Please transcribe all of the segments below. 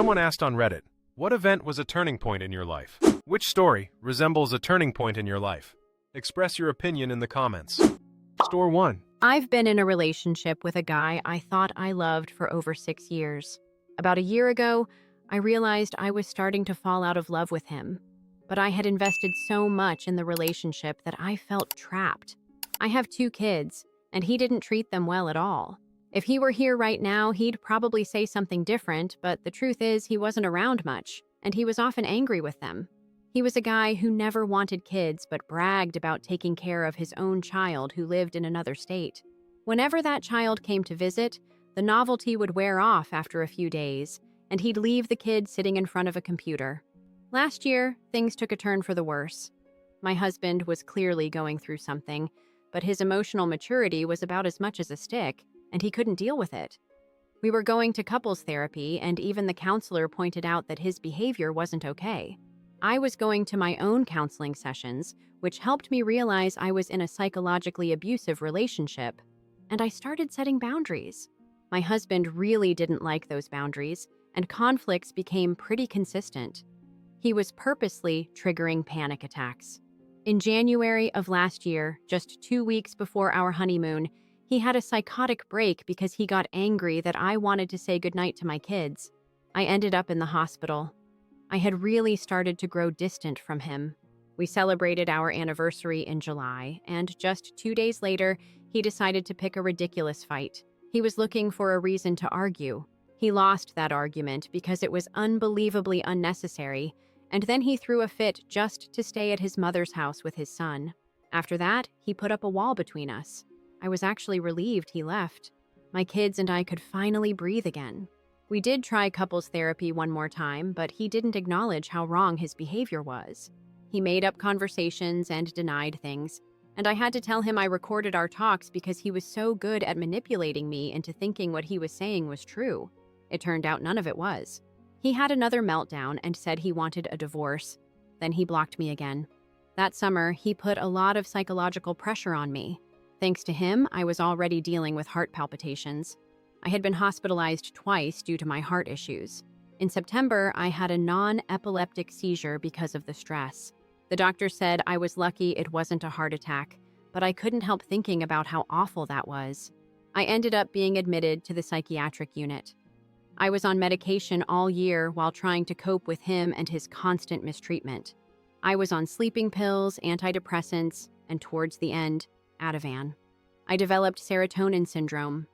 Someone asked on Reddit, what event was a turning point in your life? Which story resembles a turning point in your life? Express your opinion in the comments. Store 1. I've been in a relationship with a guy I thought I loved for over 6 years. About a year ago, I realized I was starting to fall out of love with him. But I had invested so much in the relationship that I felt trapped. I have 2 kids, and he didn't treat them well at all. If he were here right now, he'd probably say something different, but the truth is he wasn't around much, and he was often angry with them. He was a guy who never wanted kids but bragged about taking care of his own child who lived in another state. Whenever that child came to visit, the novelty would wear off after a few days, and he'd leave the kid sitting in front of a computer. Last year, things took a turn for the worse. My husband was clearly going through something, but his emotional maturity was about as much as a stick, and he couldn't deal with it. We were going to couples therapy, and even the counselor pointed out that his behavior wasn't okay. I was going to my own counseling sessions, which helped me realize I was in a psychologically abusive relationship, and I started setting boundaries. My husband really didn't like those boundaries, and conflicts became pretty consistent. He was purposely triggering panic attacks. In January of last year, just 2 weeks before our honeymoon, he had a psychotic break because he got angry that I wanted to say goodnight to my kids. I ended up in the hospital. I had really started to grow distant from him. We celebrated our anniversary in July, and just 2 days later, he decided to pick a ridiculous fight. He was looking for a reason to argue. He lost that argument because it was unbelievably unnecessary, and then he threw a fit just to stay at his mother's house with his son. After that, he put up a wall between us. I was actually relieved he left. My kids and I could finally breathe again. We did try couples therapy one more time, but he didn't acknowledge how wrong his behavior was. He made up conversations and denied things, and I had to tell him I recorded our talks because he was so good at manipulating me into thinking what he was saying was true. It turned out none of it was. He had another meltdown and said he wanted a divorce. Then he blocked me again. That summer, he put a lot of psychological pressure on me. Thanks to him, I was already dealing with heart palpitations. I had been hospitalized twice due to my heart issues. In September, I had a non-epileptic seizure because of the stress. The doctor said I was lucky it wasn't a heart attack, but I couldn't help thinking about how awful that was. I ended up being admitted to the psychiatric unit. I was on medication all year while trying to cope with him and his constant mistreatment. I was on sleeping pills, antidepressants, and towards the end, Ativan. I developed serotonin syndrome.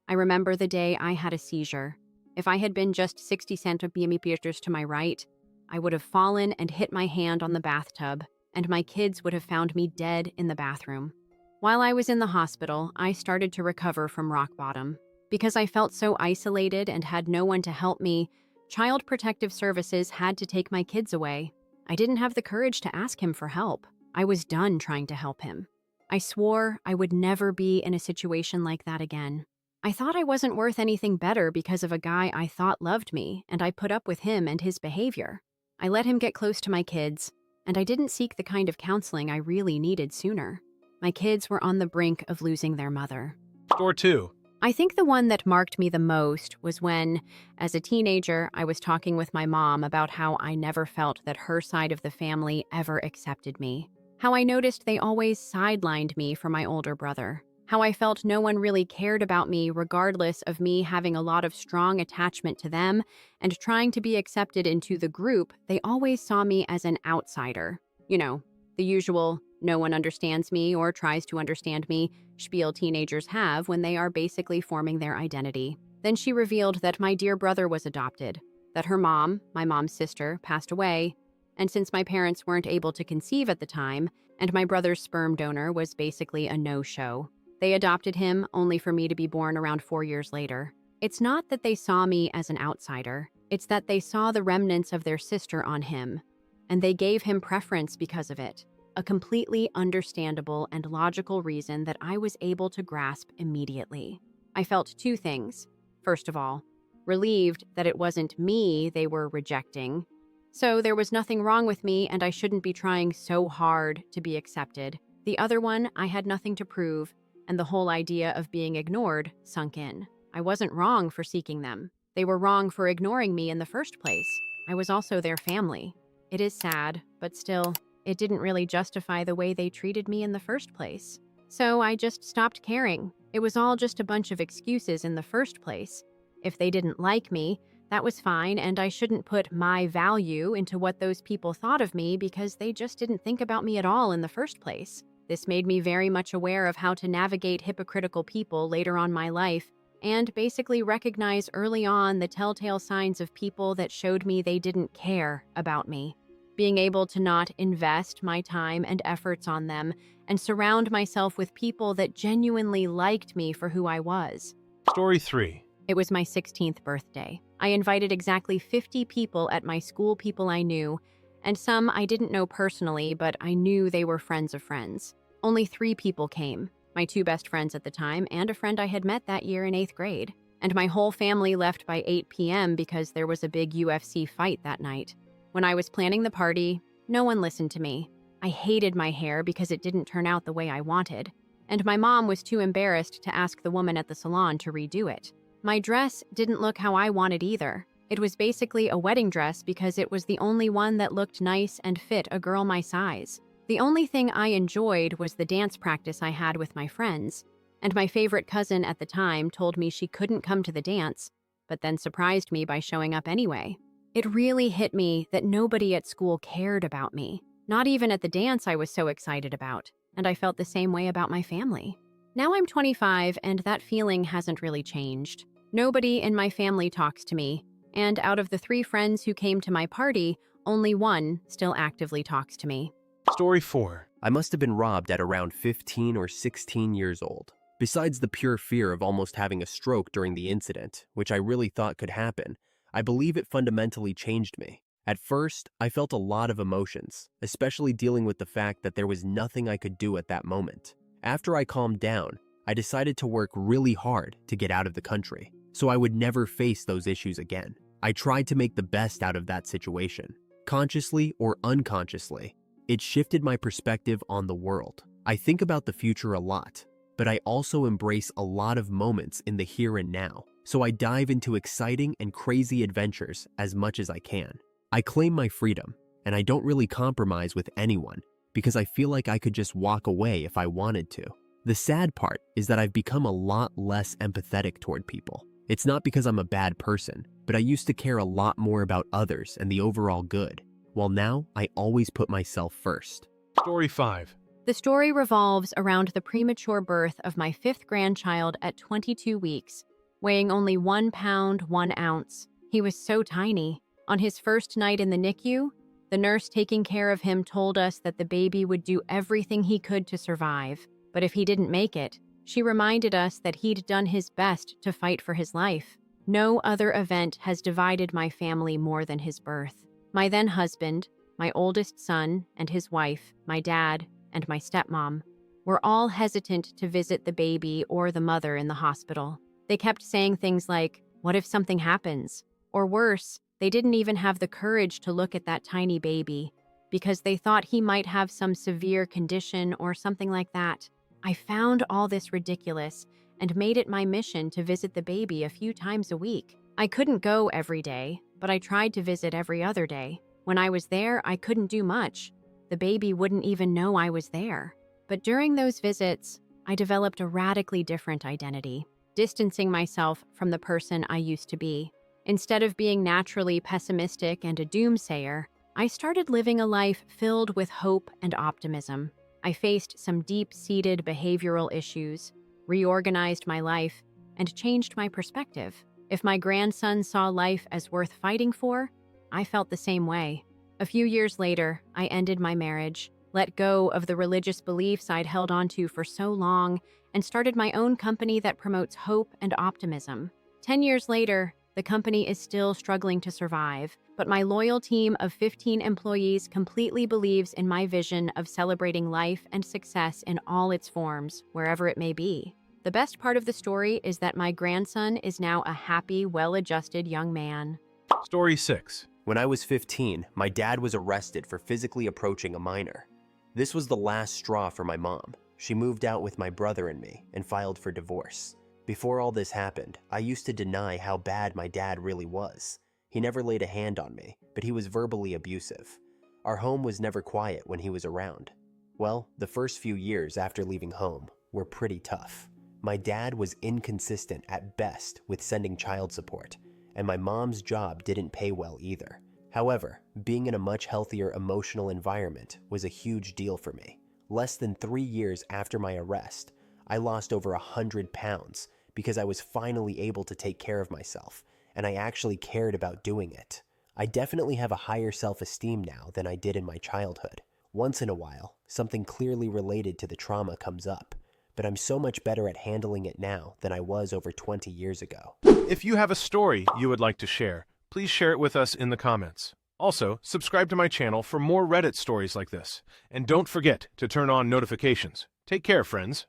I remember the day I had a seizure. If I had been just 60 centimeters to my right, I would have fallen and hit my hand on the bathtub, and my kids would have found me dead in the bathroom. While I was in the hospital, I started to recover from rock bottom. Because I felt so isolated and had no one to help me, Child Protective Services had to take my kids away. I didn't have the courage to ask him for help. I was done trying to help him. I swore I would never be in a situation like that again. I thought I wasn't worth anything better because of a guy I thought loved me, and I put up with him and his behavior. I let him get close to my kids, and I didn't seek the kind of counseling I really needed sooner. My kids were on the brink of losing their mother. Store 2. I think the one that marked me the most was when, as a teenager, I was talking with my mom about how I never felt that her side of the family ever accepted me. How I noticed they always sidelined me for my older brother. How I felt no one really cared about me regardless of me having a lot of strong attachment to them and trying to be accepted into the group. They always saw me as an outsider. You know, the usual no one understands me or tries to understand me spiel teenagers have when they are basically forming their identity. Then she revealed that my dear brother was adopted, that her mom, my mom's sister, passed away, and since my parents weren't able to conceive at the time, and my brother's sperm donor was basically a no-show, they adopted him only for me to be born around 4 years later. It's not that they saw me as an outsider, it's that they saw the remnants of their sister on him, and they gave him preference because of it. A completely understandable and logical reason that I was able to grasp immediately. I felt 2 things. First of all, relieved that it wasn't me they were rejecting, so there was nothing wrong with me and I shouldn't be trying so hard to be accepted. The other one, I had nothing to prove, and the whole idea of being ignored sunk in. I wasn't wrong for seeking them. They were wrong for ignoring me in the first place. I was also their family. It is sad, but still, it didn't really justify the way they treated me in the first place. So I just stopped caring. It was all just a bunch of excuses in the first place. If they didn't like me, that was fine, and I shouldn't put my value into what those people thought of me because they just didn't think about me at all in the first place. This made me very much aware of how to navigate hypocritical people later on in my life and basically recognize early on the telltale signs of people that showed me they didn't care about me. Being able to not invest my time and efforts on them and surround myself with people that genuinely liked me for who I was. Story 3. It was my 16th birthday. I invited exactly 50 people at my school, people I knew, and some I didn't know personally, but I knew they were friends of friends. Only 3 people came, my 2 best friends at the time and a friend I had met that year in 8th grade. And my whole family left by 8 p.m. because there was a big UFC fight that night. When I was planning the party, no one listened to me. I hated my hair because it didn't turn out the way I wanted, and my mom was too embarrassed to ask the woman at the salon to redo it. My dress didn't look how I wanted either. It was basically a wedding dress because it was the only one that looked nice and fit a girl my size. The only thing I enjoyed was the dance practice I had with my friends, and my favorite cousin at the time told me she couldn't come to the dance, but then surprised me by showing up anyway. It really hit me that nobody at school cared about me, not even at the dance I was so excited about, and I felt the same way about my family. Now I'm 25, and that feeling hasn't really changed. Nobody in my family talks to me, and out of the 3 friends who came to my party, only one still actively talks to me. Story 4. I must have been robbed at around 15 or 16 years old. Besides the pure fear of almost having a stroke during the incident, which I really thought could happen, I believe it fundamentally changed me. At first, I felt a lot of emotions, especially dealing with the fact that there was nothing I could do at that moment. After I calmed down, I decided to work really hard to get out of the country, so I would never face those issues again. I tried to make the best out of that situation. Consciously or unconsciously, it shifted my perspective on the world. I think about the future a lot, but I also embrace a lot of moments in the here and now, so I dive into exciting and crazy adventures as much as I can. I claim my freedom, and I don't really compromise with anyone because I feel like I could just walk away if I wanted to. The sad part is that I've become a lot less empathetic toward people. It's not because I'm a bad person, but I used to care a lot more about others and the overall good, while now I always put myself first. Story 5. The story revolves around the premature birth of my 5th grandchild at 22 weeks, weighing only 1 pound, 1 ounce. He was so tiny. On his first night in the NICU, the nurse taking care of him told us that the baby would do everything he could to survive, but if he didn't make it, she reminded us that he'd done his best to fight for his life. No other event has divided my family more than his birth. My then husband, my oldest son, and his wife, my dad, and my stepmom were all hesitant to visit the baby or the mother in the hospital. They kept saying things like, "What if something happens?" Or worse, they didn't even have the courage to look at that tiny baby because they thought he might have some severe condition or something like that. I found all this ridiculous and made it my mission to visit the baby a few times a week. I couldn't go every day, but I tried to visit every other day. When I was there, I couldn't do much. The baby wouldn't even know I was there. But during those visits, I developed a radically different identity, distancing myself from the person I used to be. Instead of being naturally pessimistic and a doomsayer, I started living a life filled with hope and optimism. I faced some deep-seated behavioral issues, reorganized my life, and changed my perspective. If my grandson saw life as worth fighting for, I felt the same way. A few years later, I ended my marriage, let go of the religious beliefs I'd held onto for so long, and started my own company that promotes hope and optimism. 10 years later, the company is still struggling to survive, but my loyal team of 15 employees completely believes in my vision of celebrating life and success in all its forms, wherever it may be. The best part of the story is that my grandson is now a happy, well-adjusted young man. Story 6. When I was 15, my dad was arrested for physically approaching a minor. This was the last straw for my mom. She moved out with my brother and me and filed for divorce. Before all this happened, I used to deny how bad my dad really was. He never laid a hand on me, but he was verbally abusive. Our home was never quiet when he was around. Well, the first few years after leaving home were pretty tough. My dad was inconsistent at best with sending child support, and my mom's job didn't pay well either. However, being in a much healthier emotional environment was a huge deal for me. Less than 3 years after my arrest, I lost over 100 pounds because I was finally able to take care of myself, and I actually cared about doing it. I definitely have a higher self-esteem now than I did in my childhood. Once in a while, something clearly related to the trauma comes up, but I'm so much better at handling it now than I was over 20 years ago. If you have a story you would like to share, please share it with us in the comments. Also, subscribe to my channel for more Reddit stories like this, and don't forget to turn on notifications. Take care, friends.